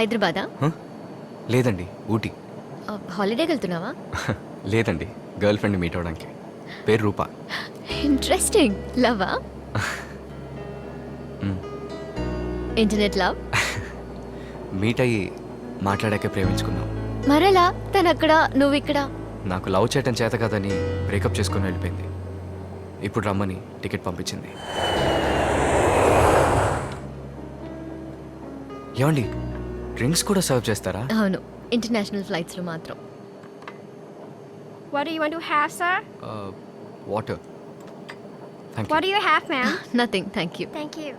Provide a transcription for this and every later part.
హైదరాబాదా? లేదండి, ఊటీ. హాలిడేకి వెళ్తున్నావా? లేదండి, గర్ల్ ఫ్రెండ్ మీట్ అవడానికి. పేరు రూపా. ఇంట్రెస్టింగ్. లవా? Internet love? మీట్ అయ్యి మాట్లాడాకే ప్రేమించుకున్నాం. మరెలా తనక్కడ నువ్వు ఇక్కడ? నాకు లవ్ చేయటం చేత కదని బ్రేకప్ చేసుకుని వెళ్ళిపోయింది. ఇప్పుడు రమ్మని టికెట్ పంపించింది. ఏమండి, డ్రింక్స్ కూడా సర్వ్ చేస్తారా? అవును, ఇంటర్నేషనల్ ఫ్లైట్స్లో మాత్రం. What do you want to have, sir? Water. Thank What do you have, ma'am? Nothing, thank you. Thank you.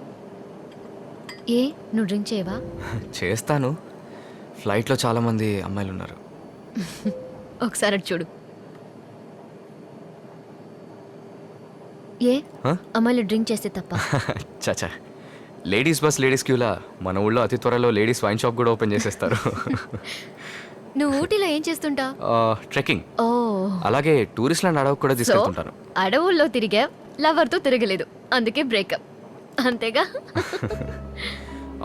ఏ, నువ్వు డ్రింక్ చేయవా? చేస్తాను. ఫ్లైట్లో చాలామంది అమ్మాయిలు ఉన్నారు. ఒకసారి అటు చూడు. ఏ, అమ్మాయిలు డ్రింక్ చేస్తే తప్ప? చాచా, లేడీస్ బస్ లేడీస్ క్యూలా మన ఊళ్ళో అతి త్వరలో లేడీస్ వైన్ షాప్ కూడా ఓపెన్ చేసేస్తారు. నువ్వు ఊటీలో ఏం చేస్తుంటావు? ట్రెక్కింగ్, ఓ, అలాగే టూరిస్ట్లను అడవి కూడా తీసుకెళ్తుంటాను. అడవుల్లో తిరిగా, లవర్తో తిరగలేదు, అందుకే బ్రేకప్. అంతేగా?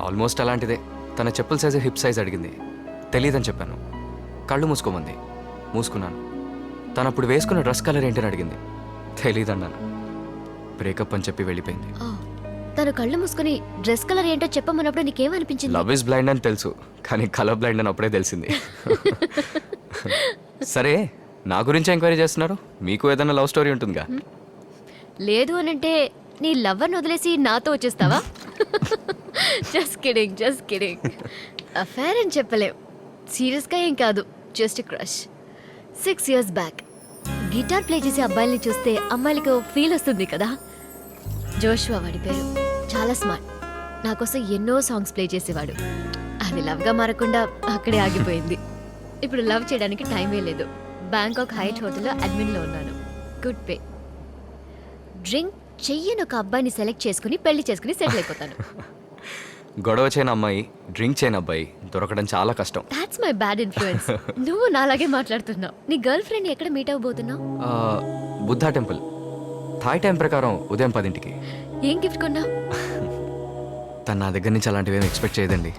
ఆల్మోస్ట్ అలాంటిదే. తన చెప్పుల సైజ్ హిప్ సైజ్ అడిగింది, తెలియదని చెప్పాను. కళ్ళు మూసుకోమంది, మూసుకున్నాను. తను అప్పుడు వేసుకున్న డ్రెస్ కలర్ ఏంటని అడిగింది, తెలీదన్నాను. బ్రేకప్ అని చెప్పి వెళ్ళిపోయింది. ఓ, తను కళ్ళు మూసుకొని డ్రెస్ కలర్ ఏంటో చెప్పమన్నప్పుడు నీకేమనిపించింది? లవ్ ఇస్ బ్లైండ్ అని తెలుసు, కానీ కలర్ బ్లైండ్ అని అప్పుడే తెలిసింది. సరే, నా గురించి ఎంక్వైరీ చేస్తున్నారు. మీకు ఏదైనా లవ్ స్టోరీ ఉంటుందిగా? లేదు అనంటే నీ లవర్ని వదిలేసి నాతో వచ్చేస్తావా? Just kidding, just kidding. Affair అని చెప్పలేం, సీరియస్గా ఏం కాదు, just crush. 6 years back guitar play చేసే అబ్బాయిల్ని చూస్తే అమ్మాయిలకు ఫీల్ వస్తుంది కదా. జోషువా వాడి పేరు, చాలా స్మార్ట్. నా కోసం ఎన్నో సాంగ్స్ ప్లే చేసేవాడు. అది లవ్గా మారకుండా అక్కడే ఆగిపోయింది. ఇప్పుడు లవ్ చేయడానికి టైమే లేదు. బ్యాంకాక్ హైట్ హోటల్లో అడ్మిన్లో ఉన్నాను. Good pay. డ్రింక్ చెయ్యని ఒక అబ్బాయిని సెలెక్ట్ చేసుకుని పెళ్లి చేసుకుని సెటిల్ అయిపోతాను. గొడవ చేయని అమ్మాయి, డ్రింక్ చేయని అబ్బాయి దొరకడం చాలా కష్టం. That's my bad influence. నువ్వు నాలాగే మాట్లాడుతున్నావు. నీ గర్ల్ ఫ్రెండ్ ఎక్కడ మీట్ అవ్వబోతున్నావు? బుద్ధా టెంపుల్. థాయ్ టైం ప్రకారం ఉదయం 10ంటికి. ఏం గిఫ్ట్ కొన్నావు? తను నా దగ్గర నుంచి అలాంటివి ఏమి ఎక్స్పెక్ట్ చేయదండి.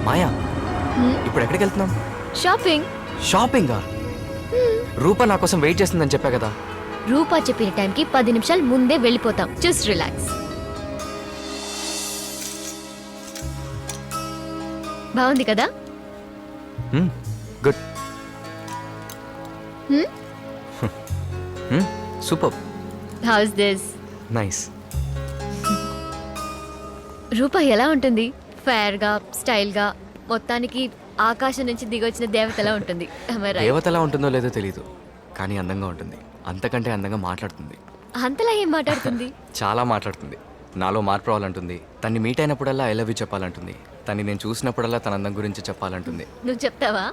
మాయా, ఇప్పుడు ఎక్కడికి వెళ్తున్నాం? షాపింగ్. షాపింగా? రూపా నా కోసం వెయిట్ చేస్తుందని చెప్పా కదా. రూపా చెప్పిన టైంకి 10 నిమిషాలు ముందే వెళ్ళిపోతాం. Just relax. బాగుంది కదా? Good. Super. How's this? Nice. Rupa ఎలా ఉంటుంది? ఫేర్గా, స్టైల్గా, మొత్తానికి ఆకాశం నుంచి దిగొచ్చిన దేవతలా ఉంటుంది. దేవతలా ఉంటుందో లేదో తెలీదు, కానీ అందంగా ఉంటుంది. అంతకంటే అందంగా మాట్లాడుతుంది. అంతలా ఏం మాట్లాడుతుంది? చాలా మాట్లాడుతుంది. నాలో మార్పు రావాలంటుంది. తన్ని మీట్ అయినప్పుడల్లా ఐ లవ్ యూ చెప్పాలంటుంది. తన్ని నేను చూసినప్పుడల్లా తన అందం గురించి చెప్పాలంటుంది. నువ్వు చెప్తావా?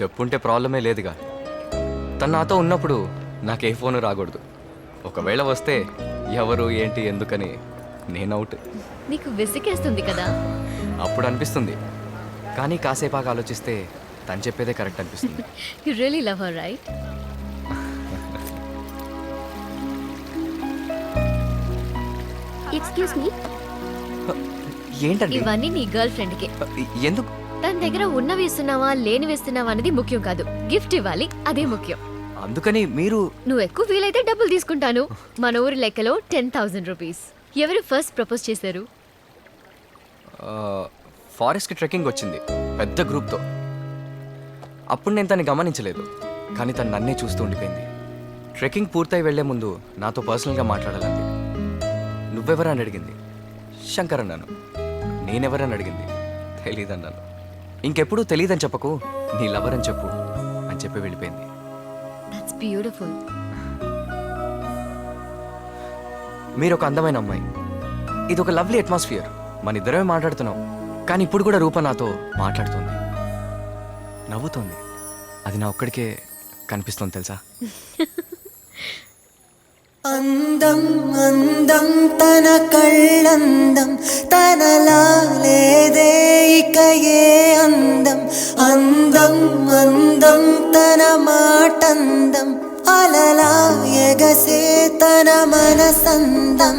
చెప్పుంటే ప్రాబ్లమే లేదుగా. తను నాతో ఉన్నప్పుడు నాకు ఏ ఫోను రాకూడదు. ఒకవేళ వస్తే ఎవరు, ఏంటి, ఎందుకని నేను అవుట్. నీకు విసిగేస్తుంది కదా? అప్పుడు అనిపిస్తుంది, కానీ కాసేపాగా ఆలోచిస్తే తను చెప్పేదే కరెక్ట్ అనిపిస్తుంది. You really love her, right? Excuse me. ఏంటండి ఇవన్నీ నీ గర్ల్ ఫ్రెండ్కే. ఎందుకు? తన దగ్గర ఉన్నవి ఇస్తున్నావా లేనివి ఇస్తున్నావా అనేది ముఖ్యం కాదు, గిఫ్ట్ ఇవ్వాలి, అదే ముఖ్యం. అందుకని మీరు? నువ్వు ఎక్కువ వీలైతే డబ్బులు తీసుకుంటాను. మన ఊరి లెక్కలో 10,000 రూపీస్. ఎవరు ఫస్ట్ ప్రపోజ్ చేశారు? ఫారెస్ట్కి ట్రెక్కింగ్ వచ్చింది పెద్ద గ్రూప్తో. అప్పుడు నేను తను గమనించలేదు, కానీ తను నన్నే చూస్తూ ఉండిపోయింది. ట్రెక్కింగ్ పూర్తయి వెళ్లే ముందు నాతో పర్సనల్గా మాట్లాడాలంది. నువ్వెవరని అడిగింది. శంకర్ అన్నాను. నేనెవరని అడిగింది. తెలీదన్నాను. ఇంకెప్పుడు తెలీదని చెప్పకు, నీ లవర్ అని చెప్పు అని చెప్పి వెళ్ళిపోయింది. That's beautiful. మీరు ఒక అందమైన అమ్మాయి. ఇది ఒక లవ్లీ అట్మాస్ఫియర్. మన ఇద్దరమే మాట్లాడుతున్నాం, కానీ ఇప్పుడు కూడా రూప నాతో మాట్లాడుతుంది, నవ్వుతోంది. అది నా ఒక్కడికే కనిపిస్తుంది తెలుసా? అందం అందం తన కళ్ళందం తనలా లేదే ఇక ఏ అందం. అందం అందం తన మాటందం అలలా ఎగసే తన మనసందం.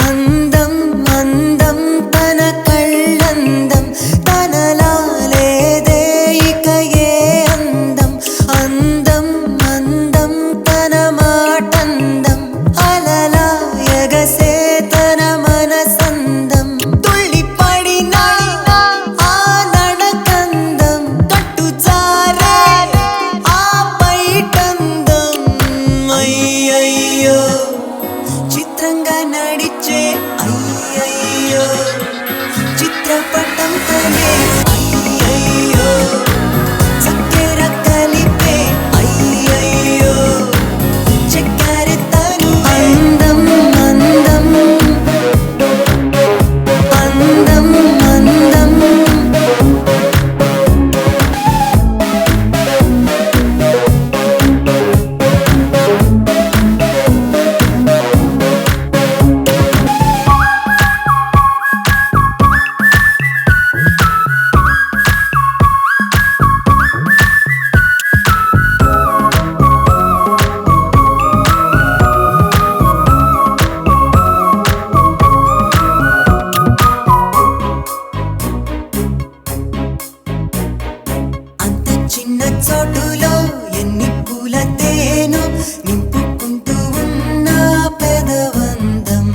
అందం అందం తన కళ్ళందం తనలా లేదే ఇక ఏ అందం. అందం అందం తన మాటందం అలలా ఎగసే తన మనసందం. తుళ్ళి పడిన ఆ నడకందం కట్టు జారే ఆ పైటందం. అయ్యయ్యో చిత్రంగా నడిచే అయ్యయ్యో చిత్రపటం తనే అయ్యయ్యో చక్కెర కలిపే అయ్యయ్యో చక్కెర తను. అందం అందం అందం అందం అంత చిన్న చోటులో ఎన్ని పూల తేనో నింపుకుంటూ ఉన్న పెదవందం.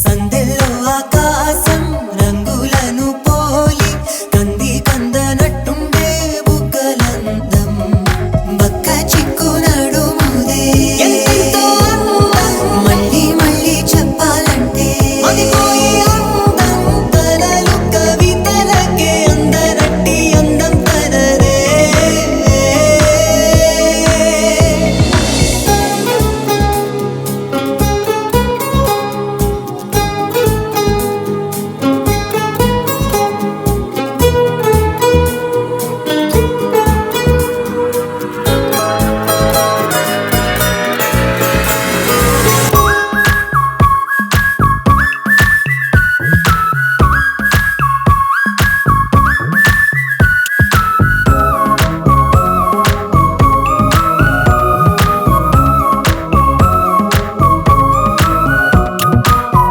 సందెల్లో ఆకాశం రంగులను పోలి కంది కందనట్టుండే బుగ్గలందం. బక్క చిక్కు నడుముదే ఎంతెంతో అందం. మళ్ళీ మళ్ళీ చెప్పాలంటే అదిపోయే అందం. కలలు కవితలకే అందరట్టి అందం తనదే.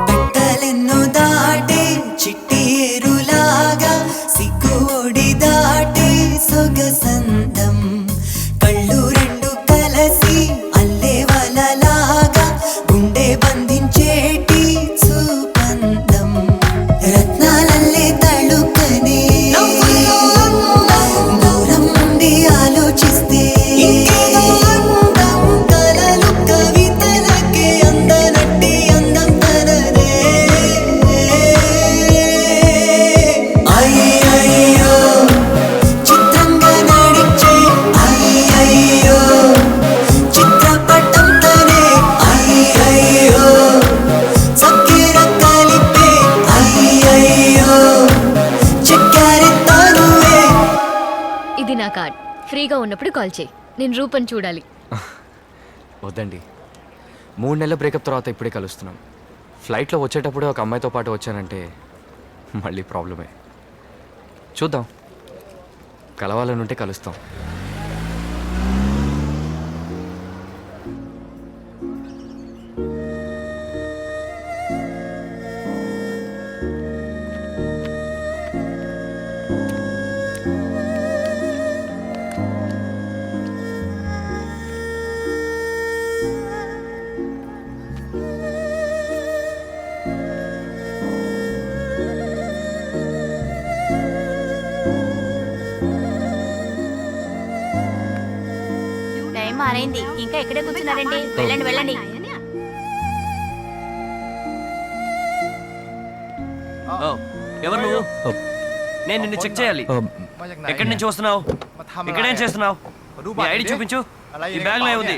పెట్టలెన్నో దాటే చిట్టి ఏరులాగా సిగ్గు ఒడి దాటే సొగసందం. కళ్ళు రెండు కలసి అల్లే వలలాగా గుండె బంధించేటి చూపందం. రత్నాలల్లే తళుకనే దూరం నుండి ఆలోచిస్తే ఇంకేదో అందం. కలలు కవితలకే అందనట్టి అందం తనదే. అయ్యయ్యో చిత్రంగా నడిచే అయ్యయ్యో చిత్రపటం తనే అయ్యయ్యో చక్కెర కలిపే అయ్యయ్యో చక్కెర తనువే. ఇది నా కార్డ్. ఫ్రీగా ఉన్నప్పుడు కాల్ చేయి. నేను రూపని చూడాలి. వద్దండి, 3 నెలల బ్రేకప్ తర్వాత ఇప్పుడే కలుస్తున్నాం. ఫ్లైట్లో వచ్చేటప్పుడే ఒక అమ్మాయితో పాటు వచ్చానంటే మళ్ళీ ప్రాబ్లమే. చూద్దాం, కలవాలనుంటే కలుస్తాం. టైం మారైంది, ఇంకా ఇక్కడే కూర్చున్నారండి. వెళ్ళండి వెళ్ళండి. ఎవరు నువ్వు? నేను నిన్ను చెక్ చేయాలి. ఎక్కడి నుంచి వస్తున్నావు? ఇక్కడేం చేస్తున్నావు? నీ ఐడి చూపించు. ఈ బ్యాగ్లో ఏముంది?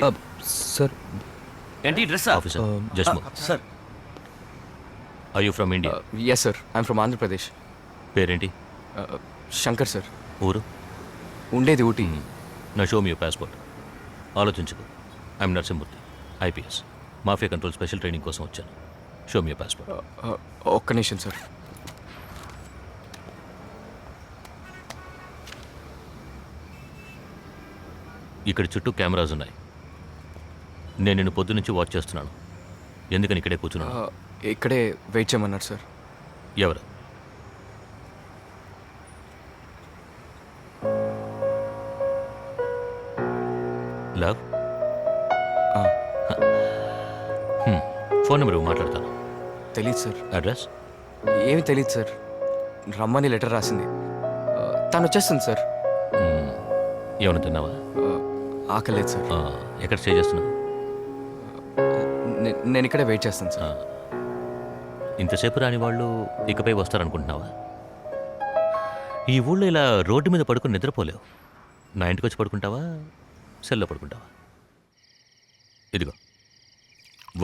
సార్ ఏంటి dress? Officer just sir are you from India? Yes sir, I'm from Andhra Pradesh. పేరేంటి? శంకర్ సార్. ఊరు? ఉండేది ఊటీ. నా షో మీ పాస్పోర్ట్. ఆలోచించకు. I'm Narasimhamurthy, IPS, mafia control special training కోసం వచ్చాను. Show me passport. ఒక్క నిమిషం సార్. ఇక్కడ చుట్టూ కెమెరాస్ ఉన్నాయి. నేను నిన్ను పొద్దు నుంచి వాచ్ చేస్తున్నాను. ఎందుకని ఇక్కడే కూర్చున్నాను? ఇక్కడే వెయిట్ చేయమన్నారు సార్. ఎవరు? లవ్? ఫోన్ నెంబర్ మాట్లాడతాను. తెలీదు సార్. అడ్రస్? ఏమి తెలియదు సార్. రమ్మని లెటర్ రాసింది. తను వచ్చేస్తుంది సార్. ఏమైనా తిన్నావా? ఆకలేదు సార్. ఎక్కడ స్టే చేస్తున్నావు? నేను ఇక్కడే వెయిట్ చేస్తాను సార్. ఇంతసేపు రాని వాళ్ళు ఇకపై వస్తారనుకుంటున్నావా? ఈ ఊళ్ళో ఇలా రోడ్డు మీద పడుకుని నిద్రపోలేవు. నా ఇంటికి వచ్చి పడుకుంటావా, సెల్లో పడుకుంటావా? ఇదిగో,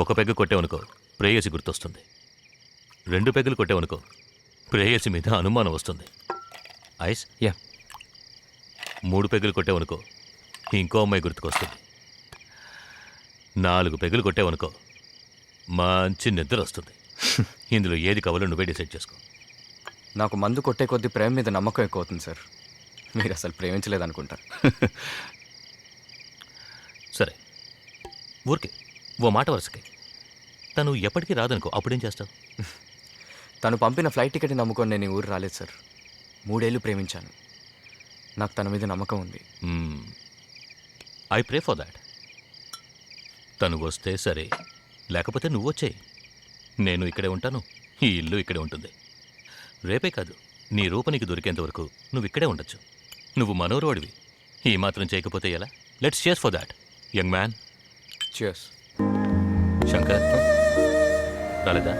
ఒక పెగ్గు కొట్టేవనుకో ప్రేయసి గుర్తొస్తుంది. 2 పెగ్గులు కొట్టేవనుకో ప్రేయసి మీద అనుమానం వస్తుంది. ఐస్? యా. 3 పెగ్గులు కొట్టేవనుకో ఇంకో అమ్మాయి గుర్తుకొస్తుంది. 4 పెగ్గులు కొట్టేవనుకో మంచి నిద్ర వస్తుంది. ఇందులో ఏది కావాలో నువ్వే డిసైడ్ చేసుకో. నాకు మందు కొట్టే కొద్దీ ప్రేమ మీద నమ్మకం ఎక్కువ అవుతుంది సార్. మీరు అసలు ప్రేమించలేదనుకుంటా. సరే, ఊరికే ఓ మాట వరుసకి. తను ఎప్పటికీ రాదనుకో, అప్పుడేం చేస్తావు? తను పంపిన ఫ్లైట్ టికెట్ నమ్ముకొని నేను ఈ ఊరు రాలేదు సార్. 3 ఏళ్ళు ప్రేమించాను. నాకు తన మీద నమ్మకం ఉంది. I pray for that. తను వస్తే సరే, లేకపోతే నువ్వు వచ్చేయి. నేను ఇక్కడే ఉంటాను, ఈ ఇల్లు ఇక్కడే ఉంటుంది. రేపే కాదు, నీ రూపనికి దొరికేంత వరకు నువ్వు ఇక్కడే ఉండొచ్చు. నువ్వు మనోరోడివి. ఈ మాత్రం చేయకపోతే ఎలా? లెట్స్ చేస్ for that, young man. Cheers. Shankar రాలేదా?